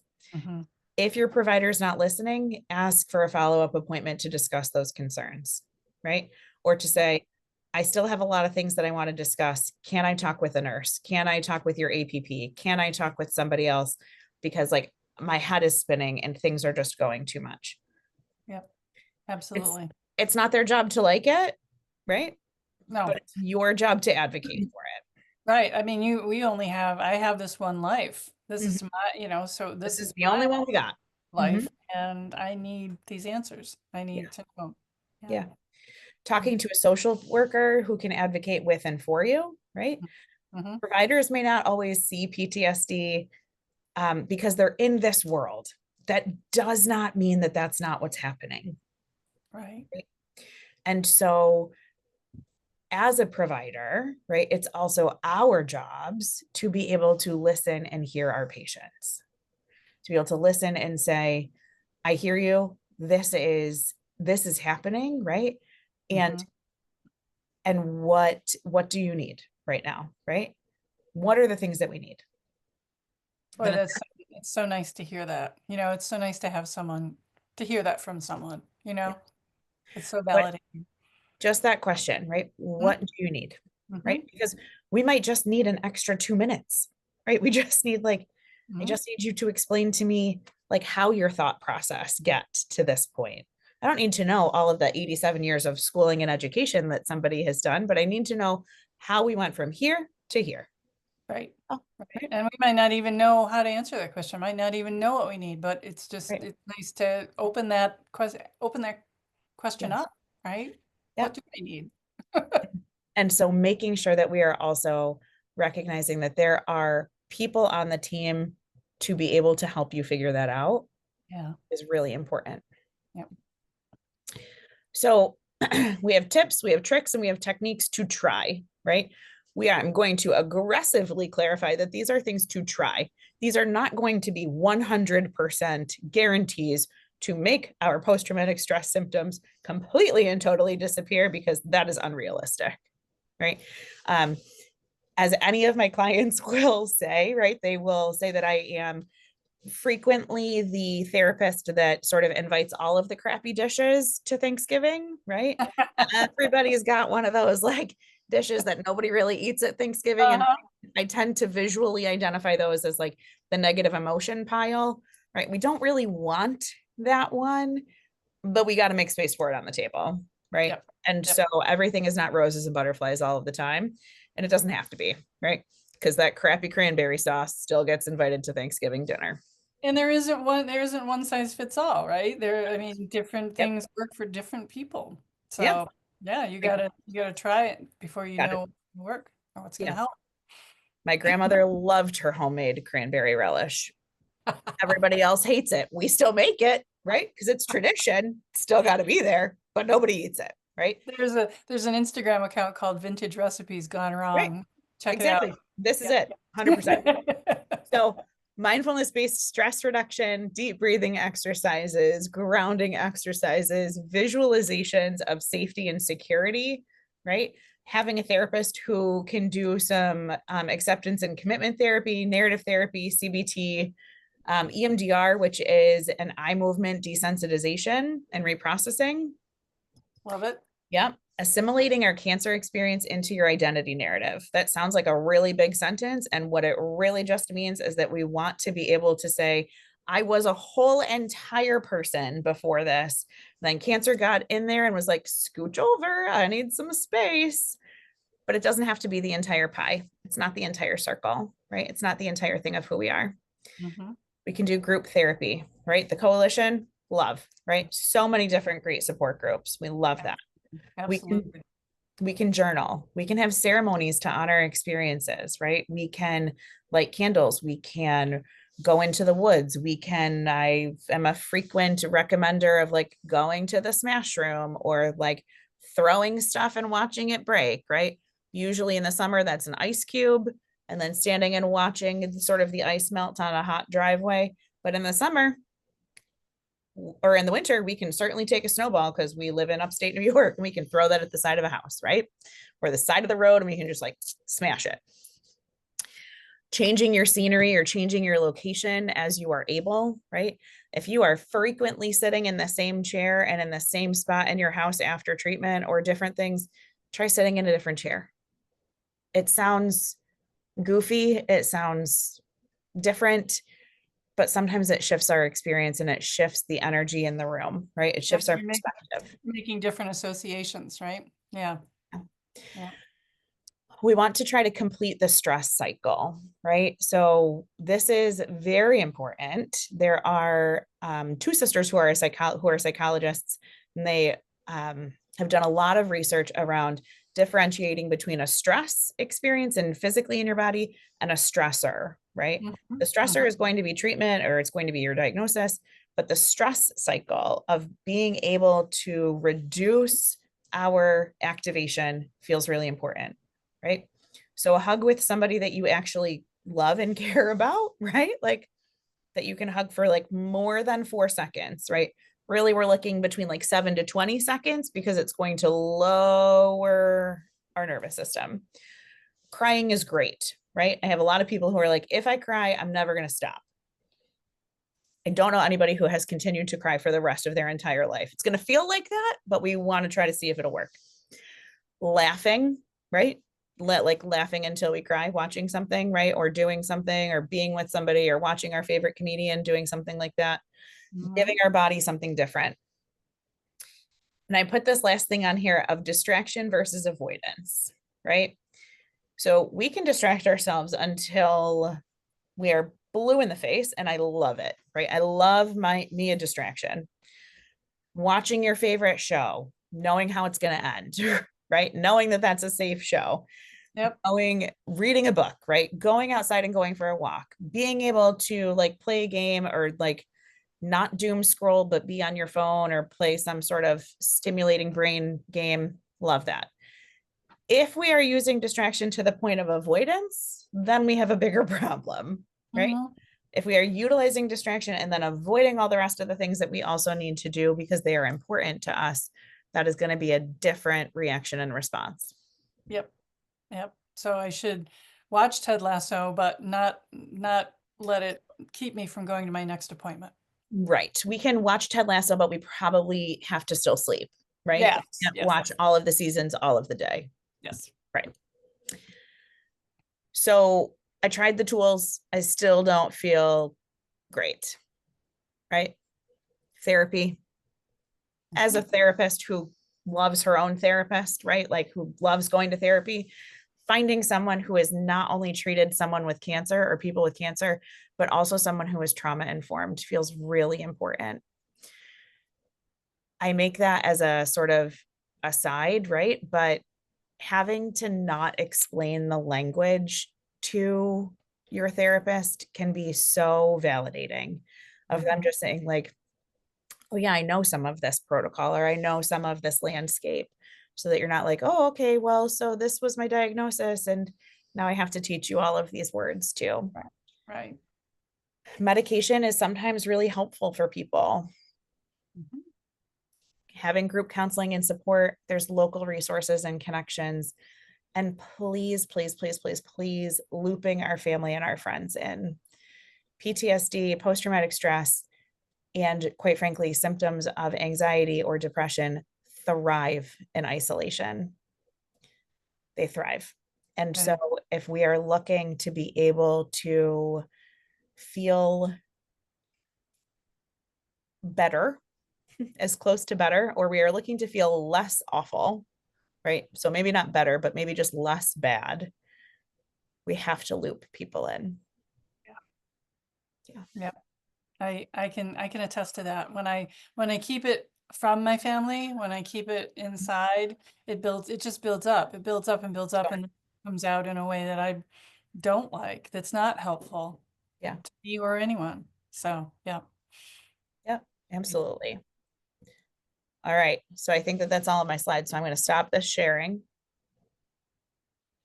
If your provider is not listening, ask for a follow-up appointment to discuss those concerns, right? Or to say, I still have a lot of things that I want to discuss. Can I talk with a nurse? Can I talk with your APP? Can I talk with somebody else? Because like my head is spinning and things are just going too much. Yep, absolutely. It's not their job to like it, right? No, But it's your job to advocate for it. right. I mean, I have this one life. This is my, so This this is the only one we got. life, and I need these answers. I need to know. Yeah. Talking to a social worker who can advocate with and for you, right? Providers may not always see PTSD because they're in this world. That does not mean that that's not what's happening. Right. And so as a provider, right, it's also our jobs to be able to listen and hear our patients, to be able to listen and say, I hear you. This is happening, right? And what do you need right now, right? What are the things that we need? Well, it's so nice to hear that. It's so nice to have someone to hear that from someone, It's so validating. Just that question, right? What do you need? Right? Because we might just need an extra 2 minutes, right? We just need I just need you to explain to me like how your thought process get to this point. I don't need to know all of the 87 years of schooling and education that somebody has done, but I need to know how we went from here to here. Right. Right. And we might not even know how to answer that question. Might not even know what we need, but it's just, it's nice to open that question up, right? What do I need? And so making sure that we are also recognizing that there are people on the team to be able to help you figure that out is really important. Yep. So we have tips, we have tricks, and we have techniques to try, right? I'm going to aggressively clarify that these are things to try. These are not going to be 100% guarantees to make our post-traumatic stress symptoms completely and totally disappear, because that is unrealistic, right? As any of my clients will say, right? They will say that I am frequently the therapist that sort of invites all of the crappy dishes to Thanksgiving, right? Everybody's got one of those like dishes that nobody really eats at Thanksgiving. And I tend to visually identify those as like the negative emotion pile, right? We don't really want that one, but we got to make space for it on the table, right? Yep. And so everything is not roses and butterflies all of the time. And it doesn't have to be, right? Because that crappy cranberry sauce still gets invited to Thanksgiving dinner. And there isn't one size fits all, right? I mean, different things work for different people. So you gotta try it before you know what's gonna work or what's gonna help. My grandmother loved her homemade cranberry relish. Everybody else hates it. We still make it, right? Because it's tradition. It's still got to be there, but nobody eats it, right? There's an Instagram account called Vintage Recipes Gone Wrong. Right. Check it out. This is it. 100%. So mindfulness-based stress reduction, deep breathing exercises, grounding exercises, visualizations of safety and security, right? Having a therapist who can do some acceptance and commitment therapy, narrative therapy, CBT, EMDR, which is an eye movement desensitization and reprocessing. Love it. Yeah. assimilating our cancer experience into your identity narrative. That sounds like a really big sentence. And what it really just means is that we want to be able to say, I was a whole entire person before this. Then cancer got in there and was like, scooch over, I need some space. But it doesn't have to be the entire pie. It's not the entire circle, right? It's not the entire thing of who we are. We can do group therapy, right? The coalition, love, right? So many different great support groups. We love that. Absolutely. We can journal. We can have ceremonies to honor experiences, right? We can light candles. We can go into the woods. I am a frequent recommender of like going to the smash room or like throwing stuff and watching it break, right? Usually in the summer, that's an ice cube and then standing and watching sort of the ice melt on a hot driveway. But in the summer, or in the winter, we can certainly take a snowball because we live in upstate New York and we can throw that at the side of a house, right? Or the side of the road and we can just like smash it. Changing your scenery or changing your location as you are able, right? If you are frequently sitting in the same chair and in the same spot in your house after treatment or different things, try sitting in a different chair. It sounds goofy. It sounds different, but sometimes it shifts our experience and it shifts the energy in the room, right? It shifts our perspective. Making different associations, right? Yeah. We want to try to complete the stress cycle, right? So this is very important. There are two sisters who are psychologists, and they have done a lot of research around differentiating between a stress experience and physically in your body and a stressor, right? The stressor is going to be treatment or it's going to be your diagnosis, but the stress cycle of being able to reduce our activation feels really important, right? So a hug with somebody that you actually love and care about, right? Like that you can hug for like more than 4 seconds, right? Really, we're looking between like 7 to 20 seconds because it's going to lower our nervous system. Crying is great, right? I have a lot of people who are like, if I cry, I'm never going to stop. I don't know anybody who has continued to cry for the rest of their entire life. It's going to feel like that, but we want to try to see if it'll work. Laughing, right? Like laughing until we cry, watching something, right? Or doing something or being with somebody or watching our favorite comedian doing something like that. Giving our body something different. And I put this last thing on here of distraction versus avoidance, right? So we can distract ourselves until we are blue in the face, and I love it, right? I love me a distraction. Watching your favorite show, knowing how it's going to end, right? Knowing that that's a safe show. Yep. Reading a book, right? Going outside and going for a walk, being able to like play a game or like not doom scroll, but be on your phone or play some sort of stimulating brain game. Love that. If we are using distraction to the point of avoidance, then we have a bigger problem, right? If we are utilizing distraction and then avoiding all the rest of the things that we also need to do because they are important to us, that is going to be a different reaction and response. Yep. So I should watch Ted Lasso, but not let it keep me from going to my next appointment. Right. We can watch Ted Lasso, but we probably have to still sleep, right? Yes. We can't watch all of the seasons all of the day. Yes. Right. So I tried the tools. I still don't feel great. Right. Therapy. As a therapist who loves her own therapist, right? Like who loves going to therapy, finding someone who has not only treated someone with cancer or people with cancer, but also someone who is trauma informed feels really important. I make that as a sort of aside, right? But having to not explain the language to your therapist can be so validating of them just saying like, oh yeah, I know some of this protocol or I know some of this landscape, so that you're not like, oh, okay, well, so this was my diagnosis and now I have to teach you all of these words too. Right. Medication is sometimes really helpful for people. Having group counseling and support, there's local resources and connections. And please, please, please, please, please looping our family and our friends in. PTSD, post-traumatic stress, and quite frankly, symptoms of anxiety or depression thrive in isolation. They thrive. And Right. so if we are looking to be able to feel better, as close to better, or we are looking to feel less awful, right? So maybe not better, but maybe just less bad. We have to loop people in. Yeah. I can attest to that. When I keep it from my family, when I keep it inside, it just builds up. It builds up and builds up and comes out in a way that I don't like, that's not helpful Yeah. to me or anyone. So yeah. Yep, absolutely. All right. So I think that that's all of my slides. So I'm going to stop this sharing.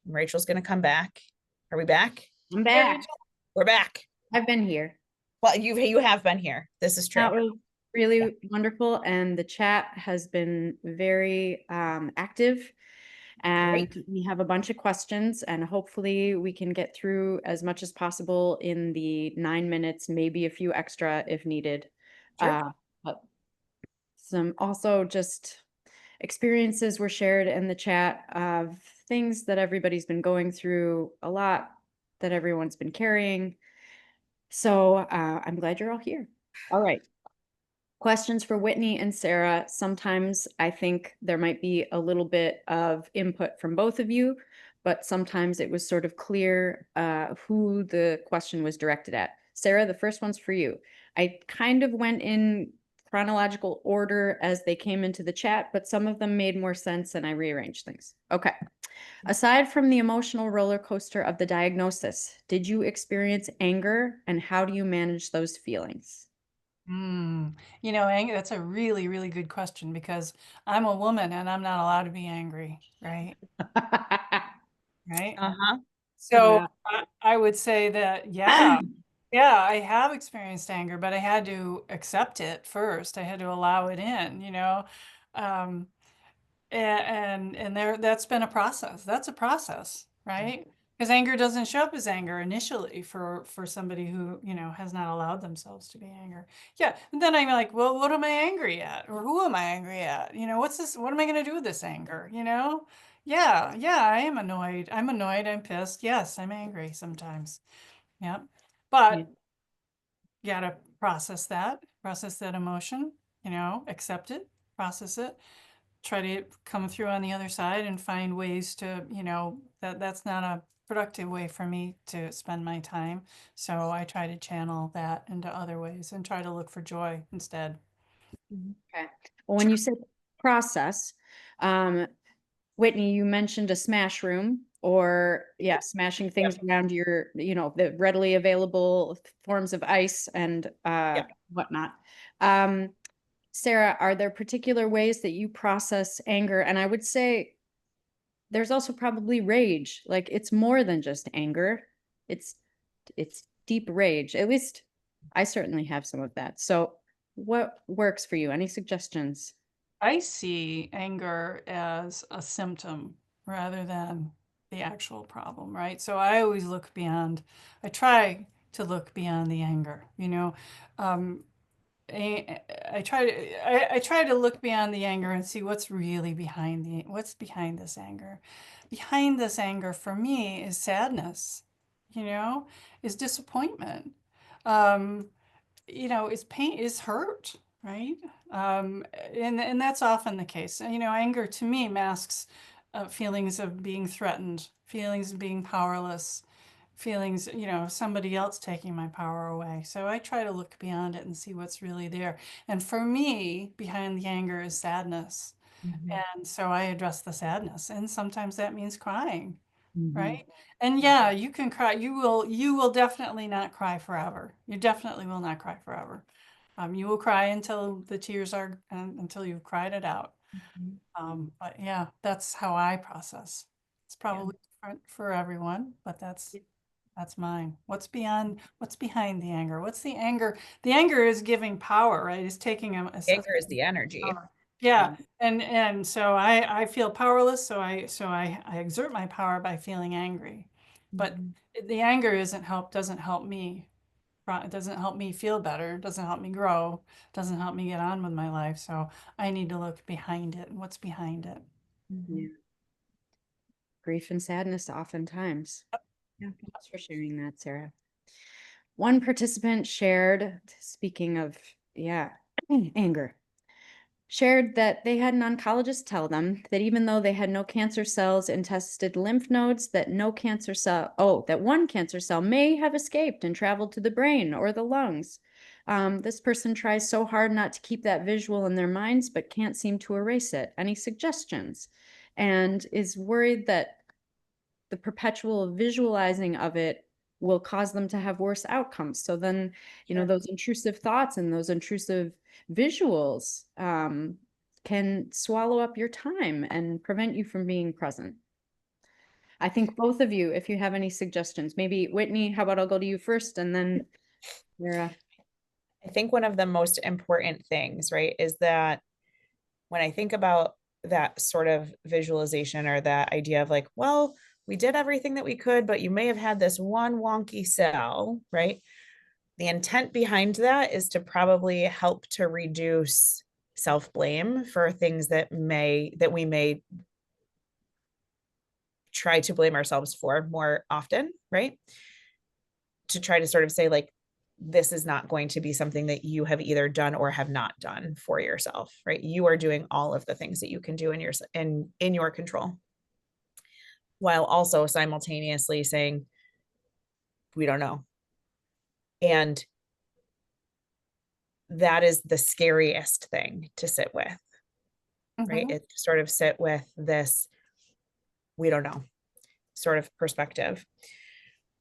Rachel's going to come back. Are we back? I'm Hey, back. Rachel. We're back. I've been here. Well, you have been here. This is true. That was really wonderful. And the chat has been very active. And we have a bunch of questions, and hopefully we can get through as much as possible in the 9 minutes, maybe a few extra if needed. Sure. But some also just experiences were shared in the chat of things that everybody's been going through, a lot that everyone's been carrying. So I'm glad you're all here. All right. Questions for Whitney and Sarah. Sometimes I think there might be a little bit of input from both of you, but sometimes it was sort of clear who the question was directed at. Sarah, the first one's for you. I kind of went in chronological order as they came into the chat, but some of them made more sense and I rearranged things. Okay. Aside from the emotional roller coaster of the diagnosis, did you experience anger and how do you manage those feelings? You know, anger, that's a really, really good question because I'm a woman and I'm not allowed to be angry, right? Right? Uh-huh. So Yeah. I would say that, yeah, I have experienced anger, but I had to accept it first. I had to allow it in, you know. Um, and there, that's been a process. That's a process, right? Because anger doesn't show up as anger initially for somebody who, you know, has not allowed themselves to be angry. Yeah. And then I'm like, well, what am I angry at? Or who am I angry at? You know, what's this? What am I going to do with this anger? You know? Yeah, I am annoyed. I'm annoyed. I'm pissed. Yes, I'm angry sometimes. Yeah. Yeah. But you gotta process that emotion, you know, accept it, process it, try to come through on the other side and find ways to, you know, that's not a productive way for me to spend my time. So I try to channel that into other ways and try to look for joy instead. Okay. Well, when you say process, um, Whitney, you mentioned a smash room or smashing things around your, you know, the readily available forms of ice and Yep. whatnot. Sarah, are there particular ways that you process anger? And I would say there's also probably rage. Like it's more than just anger. It's it's deep rage. At least I certainly have some of that. So what works for you? Any suggestions? I see anger as a symptom rather than the actual problem, right? So I always look beyond, I try to look beyond the anger, you know. Um, I try to look beyond the anger and see what's really what's behind this anger. Behind this anger for me is sadness, you know, is disappointment. Um, you know, is pain, is hurt, right? And that's often the case. You know, anger to me masks feelings of being threatened, feelings of being powerless, feelings, you know, somebody else taking my power away. So I try to look beyond it and see what's really there. And for me, behind the anger is sadness. And so I address the sadness. And sometimes that means crying, right? And yeah, you can cry. You will definitely not cry forever. You definitely will not cry forever. You will cry until the tears are, until you've cried it out. But yeah, that's how I process. It's probably different for everyone, but that's mine. What's behind the anger? What's the anger? The anger is giving power, right? It's taking Anger is the energy. power. Yeah. And so I feel powerless, so I exert my power by feeling angry. But the anger doesn't help me it doesn't help me feel better, it doesn't help me grow, it doesn't help me get on with my life. So I need to look behind it. What's behind it? Yeah. Grief and sadness oftentimes. Yeah. Thanks for sharing that, Sarah. One participant shared, speaking of, yeah, anger, shared that they had an oncologist tell them that even though they had no cancer cells in tested lymph nodes, that that one cancer cell may have escaped and traveled to the brain or the lungs. This person tries so hard not to keep that visual in their minds, but can't seem to erase it. Any suggestions? And is worried that the perpetual visualizing of it will cause them to have worse outcomes. So then, Sure. those intrusive thoughts and those intrusive visuals can swallow up your time and prevent you from being present. I think both of you, if you have any suggestions, maybe Whitney, how about I'll go to you first and then Sarah. I think one of the most important things, right, is that when I think about that sort of visualization or that idea of like, well, we did everything that we could, but you may have had this one wonky cell, right? The intent behind that is to probably help to reduce self-blame for things that we may try to blame ourselves for more often, right? To try to sort of say like, this is not going to be something that you have either done or have not done for yourself, right? You are doing all of the things that you can do in your control, while also simultaneously saying, we don't know. And that is the scariest thing to sit with, right? Mhm. It sort of sit with this, we don't know sort of perspective.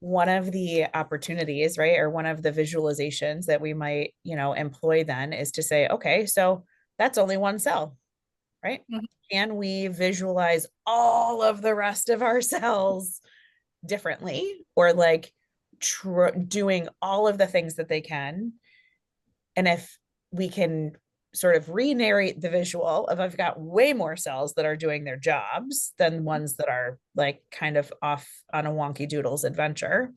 One of the opportunities, right, or one of the visualizations that we might, employ then is to say, okay, so that's only one cell, right? Mhm. Can we visualize all of the rest of our cells differently, or like doing all of the things that they can? And if we can sort of re-narrate the visual of I've got way more cells that are doing their jobs than ones that are like kind of off on a wonky doodles adventure,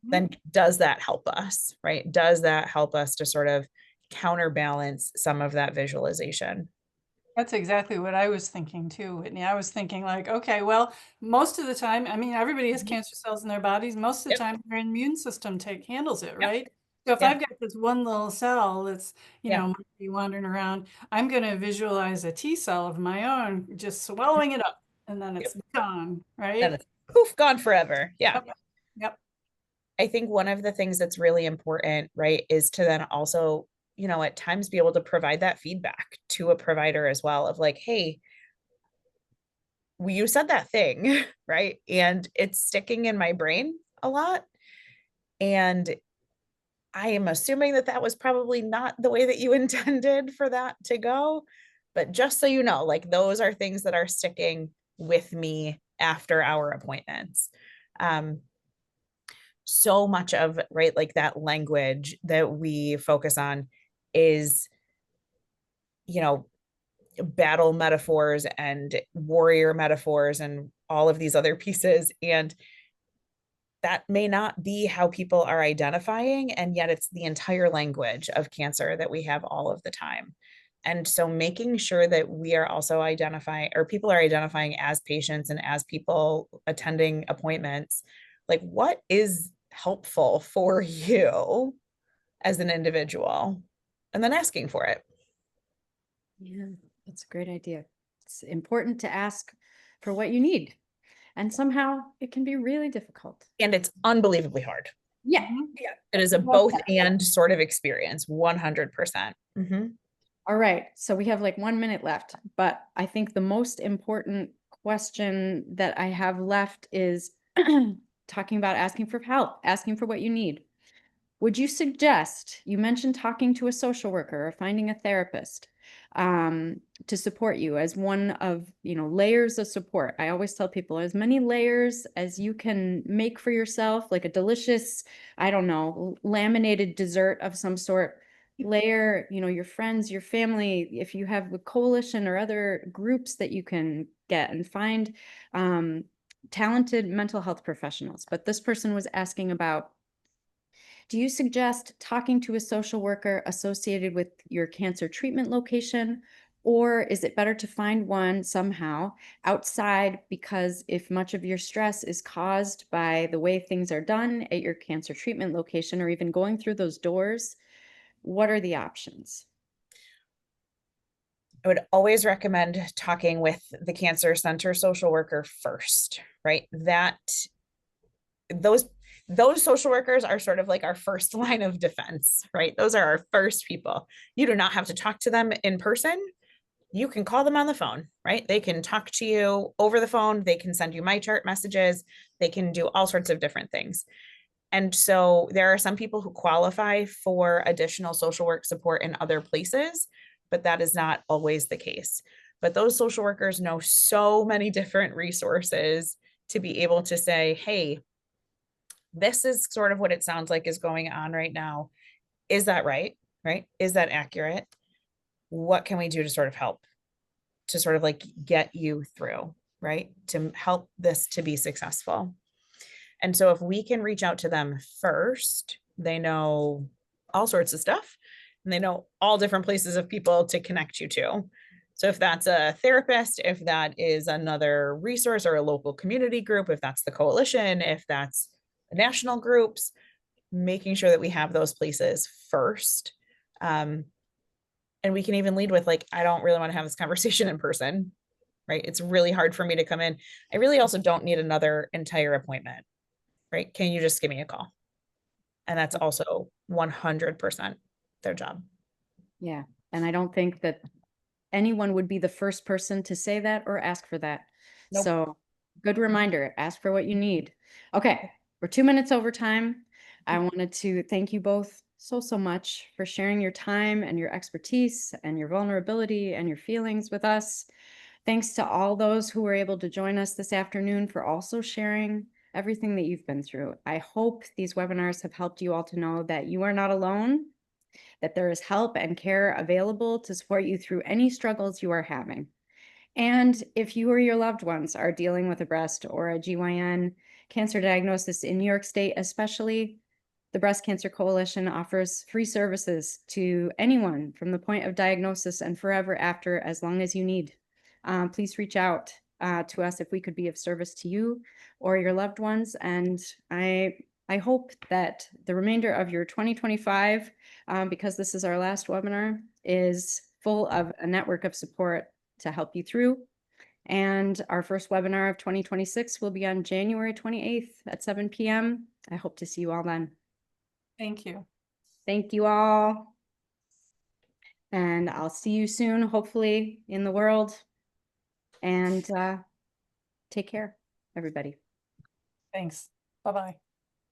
then does that help us, right? Does that help us to sort of counterbalance some of that visualization? That's exactly what I was thinking too, Whitney. I was thinking like, okay, well, most of the time, I mean, everybody has cancer cells in their bodies. Most of the Yep. time, their immune system handles it, Yep. right? So if Yep. I've got this one little cell that's, Yeah. might be wandering around, I'm going to visualize a T cell of my own, just swallowing it up, and then Yep. it's gone, Then right? it's poof, gone forever. Yeah. Yep. Yep. I think one of the things that's really important, right, is to then also, at times be able to provide that feedback to a provider as well of like, hey, you said that thing, right? And it's sticking in my brain a lot. And I am assuming that that was probably not the way that you intended for that to go. But just so you know, like those are things that are sticking with me after our appointments. So much of, right, like that language that we focus on is, battle metaphors and warrior metaphors and all of these other pieces. And that may not be how people are identifying, and yet it's the entire language of cancer that we have all of the time. And so making sure that we are also identifying, or people are identifying as patients and as people attending appointments, like what is helpful for you as an individual, and then asking for it. Yeah, that's a great idea. It's important to ask for what you need. And somehow it can be really difficult. And it's unbelievably hard. Yeah. Mhm. Yeah. It is a both and sort of experience, 100%. All right. So we have like 1 minute left, but I think the most important question that I have left is talking about asking for help, asking for what you need. Would you suggest, you mentioned talking to a social worker or finding a therapist to support you as one of, layers of support. I always tell people as many layers as you can make for yourself, like a delicious, I don't know, laminated dessert of some sort. Layer, your friends, your family, if you have a coalition or other groups that you can get and find talented mental health professionals. But this person was asking about Do you suggest talking to a social worker associated with your cancer treatment location? Or is it better to find one somehow outside? Because if much of your stress is caused by the way things are done at your cancer treatment location, or even going through those doors, what are the options? I would always recommend talking with the cancer center social worker first, right? Those social workers are sort of like our first line of defense, right? Those are our first people. You do not have to talk to them in person. You can call them on the phone, right? They can talk to you over the phone. They can send you my chart messages. They can do all sorts of different things. And so there are some people who qualify for additional social work support in other places, but that is not always the case. But those social workers know so many different resources to be able to say, hey, this is sort of what it sounds like is going on right now. Is that right? Right? Is that accurate? What can we do to sort of help to sort of like get you through, right? To help this to be successful. And so if we can reach out to them first, they know all sorts of stuff and they know all different places of people to connect you to. So if that's a therapist, if that is another resource or a local community group, if that's the coalition, if that's national groups, making sure that we have those places first. And we can even lead with like, I don't really want to have this conversation in person, right? It's really hard for me to come in. I really also don't need another entire appointment, right? Can you just give me a call? And that's also 100% their job. Yeah. And I don't think that anyone would be the first person to say that or ask for that. Nope. So good reminder, ask for what you need. Okay, we're 2 minutes over time. I wanted to thank you both so much for sharing your time and your expertise and your vulnerability and your feelings with us. Thanks to all those who were able to join us this afternoon for also sharing everything that you've been through. I hope these webinars have helped you all to know that you are not alone, that there is help and care available to support you through any struggles you are having. And if you or your loved ones are dealing with a breast or a GYN cancer diagnosis in New York State, especially, the Breast Cancer Coalition offers free services to anyone from the point of diagnosis and forever after, as long as you need. Please reach out to us if we could be of service to you or your loved ones. And I hope that the remainder of your 2025, because this is our last webinar, is full of a network of support to help you through. And our first webinar of 2026 will be on January 28th at 7 p.m. I hope to see you all then. Thank you. Thank you all. And I'll see you soon, hopefully in the world. And take care, everybody. Thanks. Bye-bye.